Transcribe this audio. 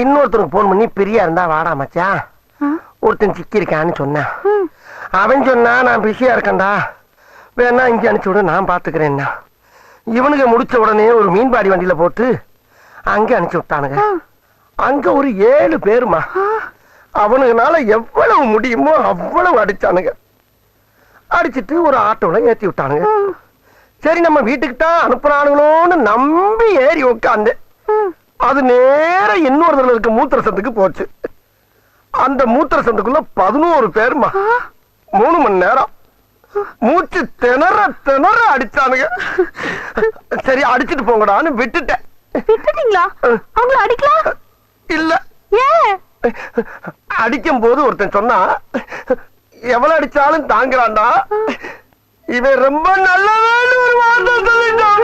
இன்னொருத்தருக்கு போன் பண்ணி பிரியா இருந்தா வாடா மச்சான், ஒருத்தன் சிக்கி இருக்கான்னு சொன்னான். அவன் சொன்னா நான் பிஸியா இருக்கேன்டா, வேணா இங்க அனுப்பிச்சு விட நான் பாத்துக்கிறேன்னா. இவனுக்கு முடிச்ச உடனே ஒரு மீன்பாடி வண்டியில போட்டு அங்க அனுப்பிச்சு விட்டானுங்க. அங்க ஒரு 7 பேருமா. அவனுக்குனால எவ்வளவு முடியுமோ அவ்வளவு அடிச்சானுங்க. அடிச்சிட்டு ஒரு ஆட்டோல ஏத்தி விட்டானுங்க. சரி நம்ம வீட்டுக்கு தான் அனுப்புறானுங்களோன்னு நம்பி ஏறி உட்காந்து அது நேர இன்னொரு இருக்க மூத்திர சந்துக்கு போச்சு. அந்த மூத்திர சந்துக்குள்ள 11 பேருமா. 3 மணி நேரம் மூச்சு திணற திணற அடிச்சானுங்க. சரி அடிச்சிட்டு போங்கடான்னு விட்டுட்டேன். விட்டுட்டீங்களா? அவங்கள அடிக்கலாம் இல்ல. ஏன்? அடிக்கும் போது ஒருத்தன் சொன்னா, எவ்வளவு அடிச்சாலும் தாங்குறான்டா, இவன் ரொம்ப நல்லவன்னு ஒரு வார்த்தை சொல்லிட்டான்.